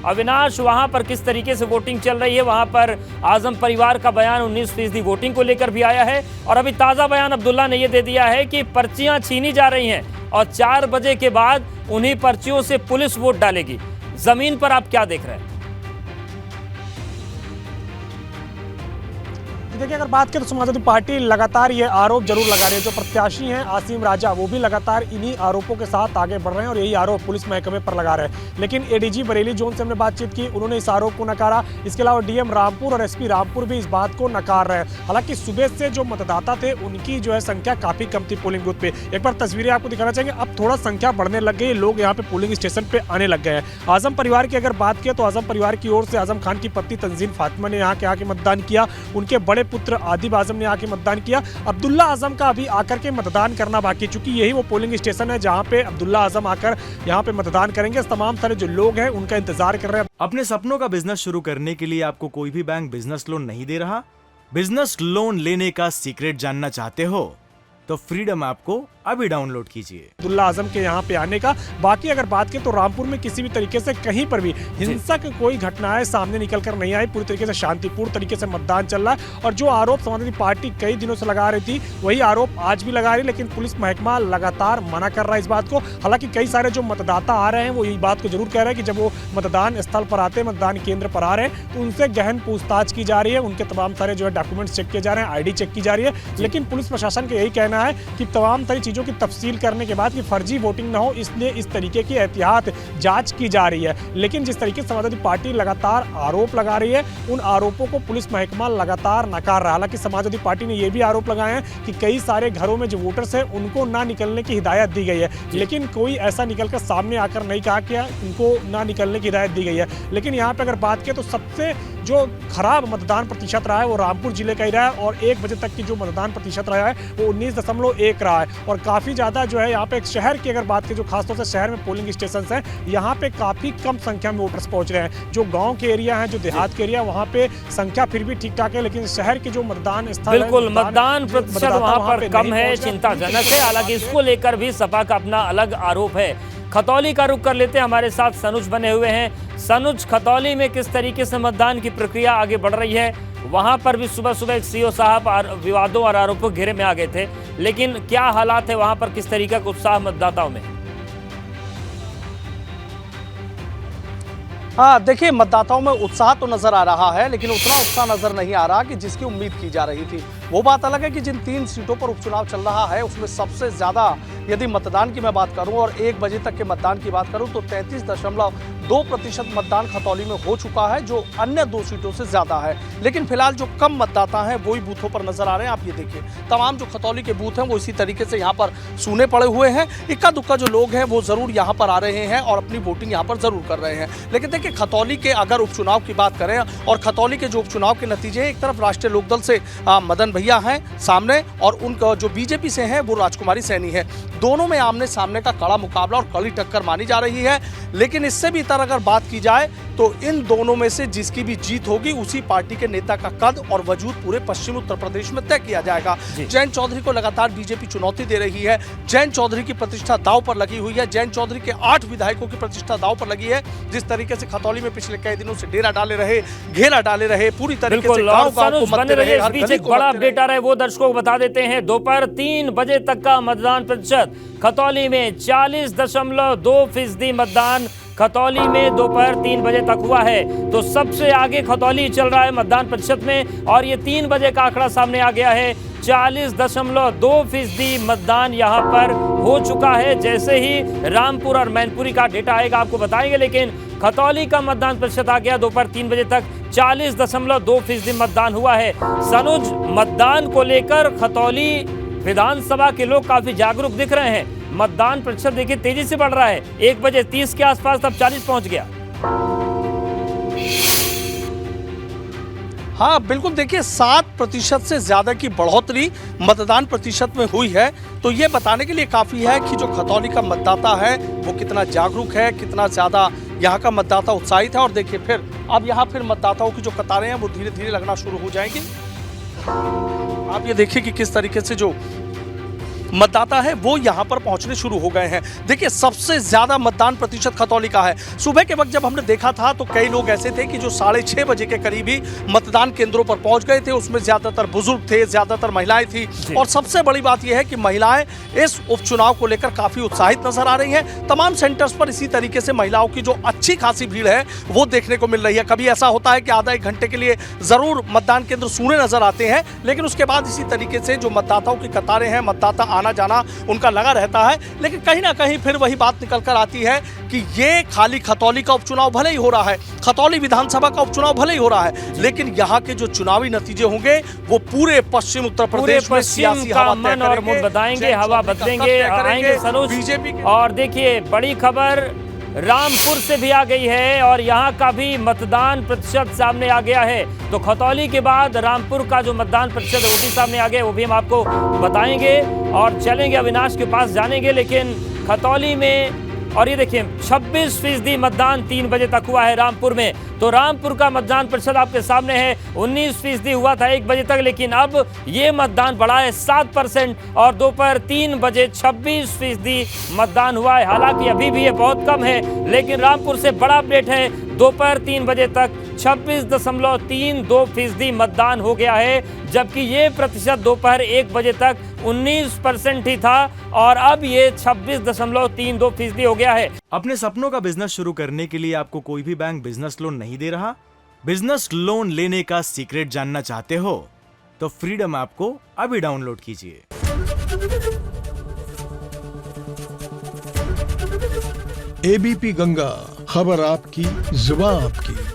अविनाश, वहां पर किस तरीके से वोटिंग चल रही है? वहां पर आजम परिवार का बयान 19% वोटिंग को लेकर भी आया है और अभी ताजा बयान अब्दुल्ला ने यह दे दिया है कि पर्चियां छीनी जा रही हैं और 4 बजे के बाद उन्हीं पर्चियों से पुलिस वोट डालेगी। जमीन पर आप क्या देख रहे हैं? देखिए, अगर बात करें तो समाजवादी पार्टी लगातार ये आरोप जरूर लगा रही है। जो प्रत्याशी हैं आसिम राजा, वो भी लगातार इन्हीं आरोपों के साथ आगे बढ़ रहे हैं और यही आरोप पुलिस महकमे पर लगा रहे हैं। लेकिन एडीजी बरेली जोन से हमने बातचीत की, उन्होंने इस आरोप को नकारा। इसके अलावा डीएम रामपुर और एसपी रामपुर भी इस बात को नकार रहे हैं। हालांकि सुबह से जो मतदाता थे उनकी जो है संख्या काफी कम थी पोलिंग बूथ पे। एक बार तस्वीरें आपको दिखाना चाहेंगे। अब थोड़ा संख्या बढ़ने लग गई, लोग यहाँ पे पोलिंग स्टेशन पे आने लग गए हैं। आजम परिवार की अगर बात किया तो आजम परिवार की ओर से आजम खान की पत्नी तंजीन फातिमा ने यहाँ के आके मतदान किया। उनके बड़े पुत्र आदिब आजम ने आके मतदान किया। अब्दुल्ला आजम का अभी आकर के मतदान करना बाकी, चूंकि यही वो पोलिंग स्टेशन है जहां पे अब्दुल्ला आजम आकर यहां पे मतदान करेंगे। तमाम तरह जो लोग हैं उनका इंतजार कर रहे हैं। अपने सपनों का बिजनेस शुरू करने के लिए आपको कोई भी बैंक बिजनेस लोन नहीं दे रहा? बिजनेस लोन लेने का सीक्रेट जानना चाहते हो तो फ्रीडम ऐप को अभी डाउनलोड कीजिए। अब्दुल्ला आजम के यहाँ पे आने का बाकी अगर बात करें तो रामपुर में किसी भी तरीके से कहीं पर भी हिंसक कोई घटनाएं सामने निकल कर नहीं आई। पूरी तरीके से शांतिपूर्ण तरीके से मतदान चल रहा है और जो आरोप समाजवादी पार्टी कई दिनों से लगा रही थी वही आरोप आज भी लगा रही, लेकिन पुलिस महकमा लगातार मना कर रहा है इस बात को। हालांकि कई सारे जो मतदाता आ रहे हैं वो यही बात को जरूर कह रहे हैं कि जब वो मतदान स्थल पर आते हैं, मतदान केंद्र पर आ रहे हैं तो उनसे गहन पूछताछ की जा रही है। उनके तमाम सारे जो है डॉक्यूमेंट्स चेक किए जा रहे हैं, ID चेक की जा रही है। लेकिन पुलिस प्रशासन का यही कहना है कि तमाम सारी चीजों की तफसील करने के बाद कि फर्जी वोटिंग न हो, इसलिए इस तरीके की एहतियात जांच की जा रही है। लेकिन जिस तरीके से समाजवादी पार्टी लगातार आरोप लगा रही है, उन आरोपों को पुलिस महकमा लगातार नकार रहा है। हालांकि समाजवादी पार्टी ने यह भी आरोप लगाए हैं कि कई सारे घरों में जो वोटर्स हैं उनको ना निकलने की हिदायत दी गई है, लेकिन कोई ऐसा निकलकर सामने आकर नहीं कहा कि उनको ना निकलने की हिदायत दी गई है। लेकिन यहाँ पे अगर बात करें तो सबसे जो खराब मतदान प्रतिशत रहा है वो रामपुर जिले का ही रहा है और 1 बजे तक की जो मतदान प्रतिशत रहा है वो 19.1 रहा है। और काफ़ी ज़्यादा जो है यहाँ पे एक शहर की अगर बात करें, जो खासतौर से शहर में पोलिंग स्टेशन हैं, यहाँ पे काफ़ी कम संख्या में वोटर्स पहुँच रहे हैं। जो गाँव के एरिया हैं, जो देहात के एरिया, वहाँ पे संख्या फिर भी ठीक ठाक है, लेकिन शहर के जो मतदान स्थल, बिल्कुल मतदान प्रतिशत वहाँ पर कम है, चिंताजनक है। हालांकि इसको लेकर भी सपा का अपना अलग आरोप है। खतौली का रुख कर लेते हैं, हमारे साथ सनुज बने हुए हैं। सनुज, खतौली में किस तरीके से मतदान की प्रक्रिया आगे बढ़ रही है? वहां पर भी सुबह सुबह एक सीओ साहब विवादों और आरोपों के घेरे में आ गए थे, लेकिन क्या हालात है वहां पर? किस तरीके का उत्साह मतदाताओं में? हाँ, देखिए, मतदाताओं में उत्साह तो नजर आ रहा है, लेकिन उतना उत्साह नजर नहीं आ रहा कि जिसकी उम्मीद की जा रही थी। वो बात अलग है कि जिन 3 सीटों पर उपचुनाव चल रहा है उसमें सबसे ज्यादा यदि मतदान की मैं बात करूं और 1 बजे तक के मतदान की बात करूं तो 33.2% मतदान खतौली में हो चुका है, जो अन्य 2 सीटों से ज्यादा है। लेकिन फिलहाल जो कम मतदाता हैं वही बूथों पर नजर आ रहे हैं। आप ये देखिए, तमाम जो खतौली के बूथ हैं वो इसी तरीके से यहाँ पर सूने पड़े हुए हैं। इक्का दुक्का जो लोग हैं वो जरूर यहाँ पर आ रहे हैं और अपनी वोटिंग यहाँ पर जरूर कर रहे हैं। लेकिन देखिए, खतौली के अगर उपचुनाव की बात करें और खतौली के जो उपचुनाव के नतीजे हैं, एक तरफ राष्ट्रीय लोकदल से मदन भैया हैं सामने और उनका जो बीजेपी से हैं वो राजकुमारी सैनी है। दोनों में आमने सामने का कड़ा मुकाबला और कड़ी टक्कर मानी जा रही है। लेकिन इससे भी इतर अगर बात की जाए तो इन दोनों में से जिसकी भी जीत होगी उसी पार्टी के नेता का कद और वजूद पूरे पश्चिमी उत्तर प्रदेश में तय किया जाएगा। जयंत चौधरी को लगातार बीजेपी चुनौती दे रही है। जयंत चौधरी की प्रतिष्ठा दांव पर लगी हुई है। जयंत चौधरी के 8 विधायकों की प्रतिष्ठा दांव पर लगी है। जिस तरीके से खतौली में पिछले कई दिनों से डेरा डाले रहे, घेरा डाले रहे, पूरी तरीके से गांव को मत रहे। एक बड़ा अपडेट आ रहा है, वो दर्शकों को बता देते हैं। दोपहर 3 बजे तक का मतदान प्रतिशत खतौली में 40.2% मतदान खतौली में दोपहर 3 बजे तक हुआ है। तो सबसे आगे खतौली चल रहा है मतदान प्रतिशत में और ये 3 बजे का आंकड़ा सामने आ गया है। 40.2% मतदान यहाँ पर हो चुका है। जैसे ही रामपुर और मैनपुरी का डेटा आएगा आपको बताएंगे, लेकिन खतौली का मतदान प्रतिशत आ गया दोपहर 3 बजे तक 40.2% मतदान हुआ है। सनुज, मतदान को लेकर खतौली विधानसभा के लोग काफी जागरूक दिख रहे हैं। मतदान प्रतिशत देखिए तेजी से बढ़ रहा है। 1 बजे 30 के आसपास तब 40 पहुंच गया। हाँ बिल्कुल, देखिए 7% से ज्यादा की बढ़ोतरी मतदान प्रतिशत में हुई है। तो ये बताने के लिए काफी है कि जो खतौली का मतदाता है वो कितना जागरूक है, कितना ज्यादा यहाँ का मतदाता उत्साहित है। और देखिए फिर अब यहाँ फिर मतदाताओं की जो कतारें हैं वो धीरे धीरे लगना शुरू हो जाएंगी। आप ये देखिए कि किस तरीके से जो मतदाता है वो यहाँ पर पहुंचने शुरू हो गए हैं। देखिए सबसे ज्यादा मतदान प्रतिशत खतौली का है। सुबह के वक्त जब हमने देखा था तो कई लोग ऐसे थे कि जो 6:30 बजे के करीब ही मतदान केंद्रों पर पहुंच गए थे। उसमें ज्यादातर बुजुर्ग थे, ज्यादातर महिलाएं थी और सबसे बड़ी बात यह है कि महिलाएं इस उपचुनाव को लेकर काफी उत्साहित नजर आ रही हैं। तमाम सेंटर्स पर इसी तरीके से महिलाओं की जो अच्छी खासी भीड़ है वो देखने को मिल रही है। कभी ऐसा होता है कि आधा 1 घंटे के लिए जरूर मतदान केंद्र सूने नजर आते हैं, लेकिन उसके बाद इसी तरीके से जो मतदाताओं की कतारें हैं, मतदाता आना जाना उनका लगा रहता है। लेकिन कहीं ना कहीं फिर वही बात निकल कर आती है कि ये खाली खतौली का उपचुनाव भले ही हो रहा है, खतौली विधानसभा का उपचुनाव भले ही हो रहा है, लेकिन यहाँ के जो चुनावी नतीजे होंगे वो पूरे पश्चिम उत्तर प्रदेश में सियासी हवा मन और मूड बताएंगे, हवा बदलेंगे, आएंगे सनोज। बीजेपी। और देखिए बड़ी खबर रामपुर से भी आ गई है और यहाँ का भी मतदान प्रतिशत सामने आ गया है। तो खतौली के बाद रामपुर का जो मतदान प्रतिशत है वो भी सामने आ गया, वो भी हम आपको बताएंगे और चलेंगे अविनाश के पास जानेंगे। लेकिन खतौली में और ये देखिए 26% मतदान 3 बजे तक हुआ है रामपुर में। तो रामपुर का मतदान प्रतिशत आपके सामने है, 19% हुआ था 1 बजे तक, लेकिन अब ये मतदान बढ़ा है 7% और दोपहर 3 बजे 26% मतदान हुआ है। हालांकि अभी भी ये बहुत कम है, लेकिन रामपुर से बड़ा अपडेट है, दोपहर 3 बजे तक 26.32% मतदान हो गया है, जबकि ये प्रतिशत दोपहर 1 बजे तक 19% ही था और अब ये 26.32% हो गया है। अपने सपनों का बिजनेस शुरू करने के लिए आपको कोई भी बैंक बिजनेस लोन नहीं दे रहा? बिजनेस लोन लेने का सीक्रेट जानना चाहते हो तो फ्रीडम ऐप को अभी डाउनलोड कीजिए। एबीपी गंगा, खबर आपकी, जुबान आपकी।